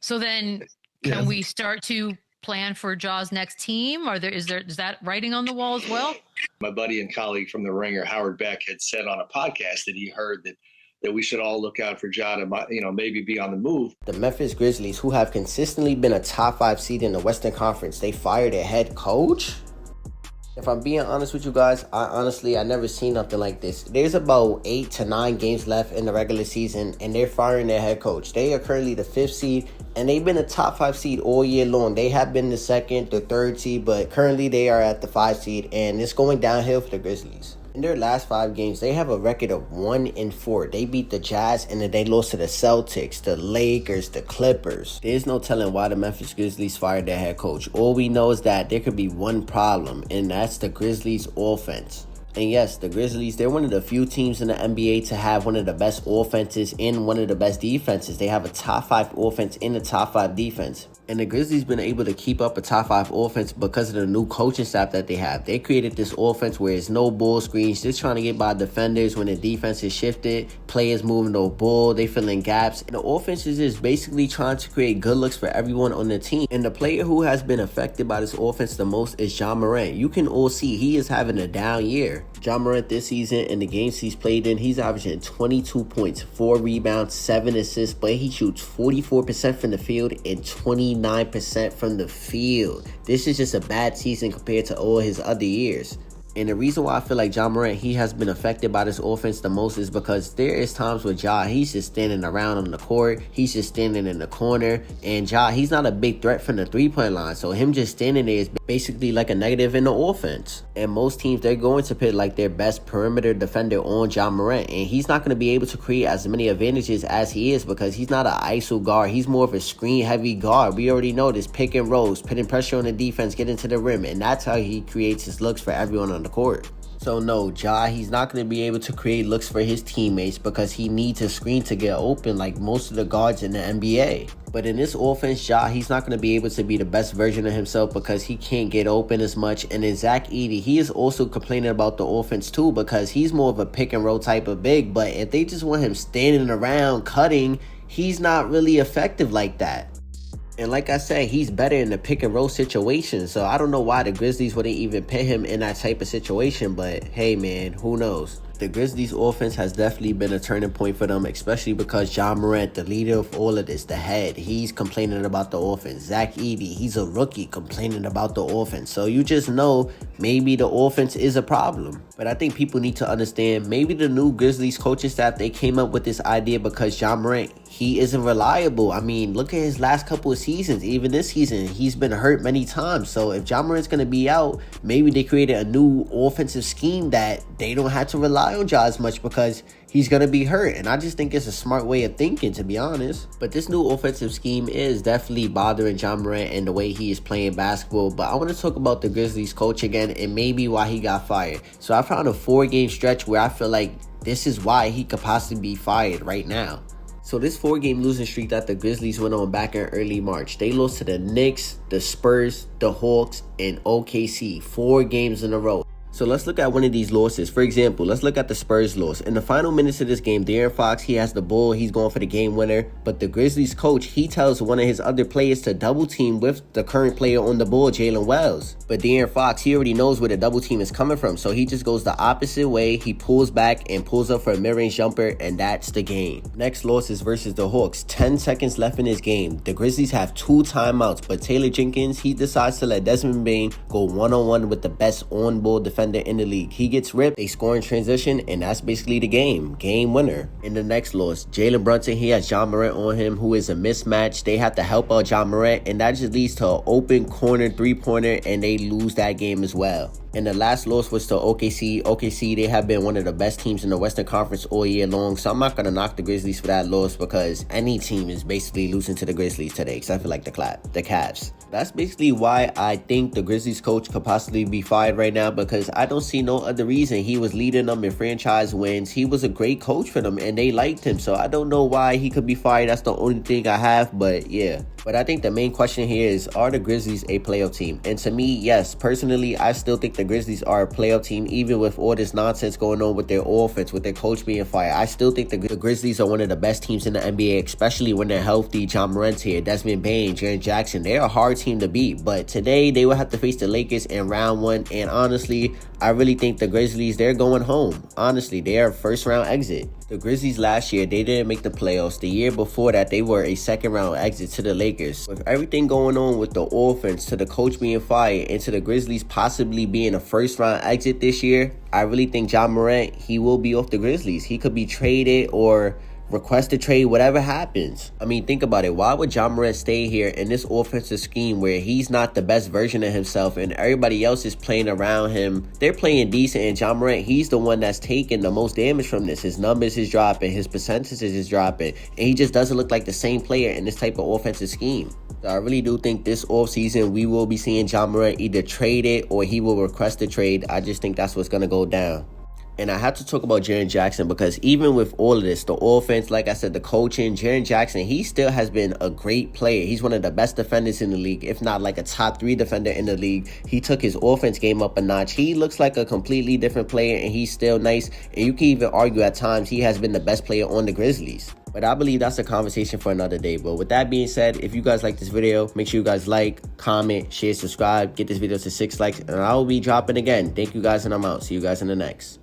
So then Yeah. can we start to plan for Ja's next team? Is that writing on the wall as well? My buddy and colleague from the Ringer, Howard Beck, had said on a podcast that he heard that we should all look out for Ja to, maybe be on the move. The Memphis Grizzlies, who have consistently been a top 5 seed in the Western Conference, they fired their head coach? If I'm being honest with you guys, I never seen nothing like this. There's about 8 to 9 games left in the regular season, and they're firing their head coach. They are currently the 5th seed, and they've been a top 5 seed all year long. They have been the 2nd, the 3rd seed, but currently they are at the 5 seed, and it's going downhill for the Grizzlies. In their last 5 games, they have a record of 1-4. They beat the Jazz, and then they lost to the Celtics, the Lakers, the Clippers. There's no telling why the Memphis Grizzlies fired their head coach. All we know is that there could be one problem, and that's the Grizzlies' offense. And yes, the Grizzlies, they're one of the few teams in the NBA to have one of the best offenses and one of the best defenses. They have a top 5 offense and a top 5 defense. And the Grizzlies been able to keep up a top 5 offense because of the new coaching staff that they have. They created this offense where it's no ball screens, just trying to get by defenders when the defense is shifted. Players moving the ball, they filling gaps. And the offense is just basically trying to create good looks for everyone on the team. And the player who has been affected by this offense the most is Ja Morant. You can all see he is having a down year. Ja Morant this season, in the games he's played in, he's averaging 22 points, 4 rebounds, 7 assists, but he shoots 44% from the field and 29% from the field. This is just a bad season compared to all his other years. And the reason why I feel like Ja Morant, he has been affected by this offense the most is because there is times where he's just standing around on the court. He's just standing in the corner. And he's not a big threat from the three-point line. So him just standing there is basically like a negative in the offense. And most teams, they're going to put like their best perimeter defender on Ja Morant. And he's not going to be able to create as many advantages as he is because he's not an ISO guard. He's more of a screen-heavy guard. We already know this, pick and rolls, putting pressure on the defense, getting to the rim. And that's how he creates his looks for everyone on the court. So no, he's not going to be able to create looks for his teammates because he needs a screen to get open like most of the guards in the NBA. But in this offense, he's not going to be able to be the best version of himself because he can't get open as much. And then Zach Edey, he is also complaining about the offense too because he's more of a pick and roll type of big. But if they just want him standing around cutting, he's not really effective like that. And like I said, he's better in the pick and roll situation. So I don't know why the Grizzlies wouldn't even put him in that type of situation. But hey, man, who knows? The Grizzlies offense has definitely been a turning point for them, especially because Ja Morant, the leader of all of this, the head, he's complaining about the offense. Zach Edey, he's a rookie complaining about the offense. So you just know maybe the offense is a problem. But I think people need to understand maybe the new Grizzlies coaching staff, they came up with this idea because Ja Morant, he isn't reliable. I mean, look at his last couple of seasons. Even this season, he's been hurt many times. So if Ja Morant's going to be out, maybe they created a new offensive scheme that they don't have to rely on Ja as much because he's going to be hurt. And I just think it's a smart way of thinking, to be honest. But this new offensive scheme is definitely bothering Ja Morant and the way he is playing basketball. But I want to talk about the Grizzlies coach again and maybe why he got fired. So I found a 4-game stretch where I feel like this is why he could possibly be fired right now. So this 4-game losing streak that the Grizzlies went on back in early March, they lost to the Knicks, the Spurs, the Hawks, and OKC 4 games in a row. So let's look at one of these losses. For example, let's look at the Spurs loss. In the final minutes of this game, De'Aaron Fox, he has the ball. He's going for the game winner. But the Grizzlies coach, he tells one of his other players to double team with the current player on the ball, Jalen Wells. But De'Aaron Fox, he already knows where the double team is coming from. So he just goes the opposite way. He pulls back and pulls up for a mid-range jumper. And that's the game. Next loss is versus the Hawks. 10 seconds left in this game. The Grizzlies have 2 timeouts. But Taylor Jenkins, he decides to let Desmond Bane go one-on-one with the best on-ball defender in the league. He gets ripped, they score in transition, and that's basically the game. Game winner. In the next loss, Jalen Brunson, he has Ja Morant on him, who is a mismatch. They have to help out Ja Morant, and that just leads to an open corner three-pointer, and they lose that game as well. And the last loss was to OKC. OKC, they have been one of the best teams in the Western Conference all year long. So I'm not going to knock the Grizzlies for that loss because any team is basically losing to the Grizzlies today, except for like the Cavs. That's basically why I think the Grizzlies coach could possibly be fired right now because I don't see no other reason. He was leading them in franchise wins. He was a great coach for them and they liked him. So I don't know why he could be fired. That's the only thing I have. But yeah. But I think the main question here is, are the Grizzlies a playoff team? And to me, yes, personally, I still think the Grizzlies are a playoff team, even with all this nonsense going on with their offense, with their coach being fired. I still think the Grizzlies are one of the best teams in the NBA, especially when they're healthy. Ja Morant's here, Desmond Bane, Jaren Jackson. They're a hard team to beat. But today, they will have to face the Lakers in round 1. And honestly, I really think the Grizzlies, they're going home. Honestly, they are a first-round exit. The Grizzlies last year, they didn't make the playoffs. The year before that, they were a second-round exit to the Lakers. With everything going on with the offense, to the coach being fired, and to the Grizzlies possibly being a first-round exit this year, I really think Ja Morant, he will be off the Grizzlies. He could be traded or request a trade, whatever happens. I mean, think about it. Why would Ja Morant stay here in this offensive scheme where he's not the best version of himself and everybody else is playing around him? They're playing decent, and Ja Morant, he's the one that's taking the most damage from this. His numbers is dropping, his percentages is dropping, and he just doesn't look like the same player in this type of offensive scheme. So I really do think this offseason we will be seeing Ja Morant either traded or he will request a trade. I just think that's what's going to go down. And I have to talk about Jaren Jackson because even with all of this, the offense, like I said, the coaching, Jaren Jackson, he still has been a great player. He's one of the best defenders in the league, if not like a top 3 defender in the league. He took his offense game up a notch. He looks like a completely different player, and he's still nice. And you can even argue at times he has been the best player on the Grizzlies. But I believe that's a conversation for another day. But with that being said, if you guys like this video, make sure you guys like, comment, share, subscribe, get this video to 6 likes, and I will be dropping again. Thank you guys, and I'm out. See you guys in the next.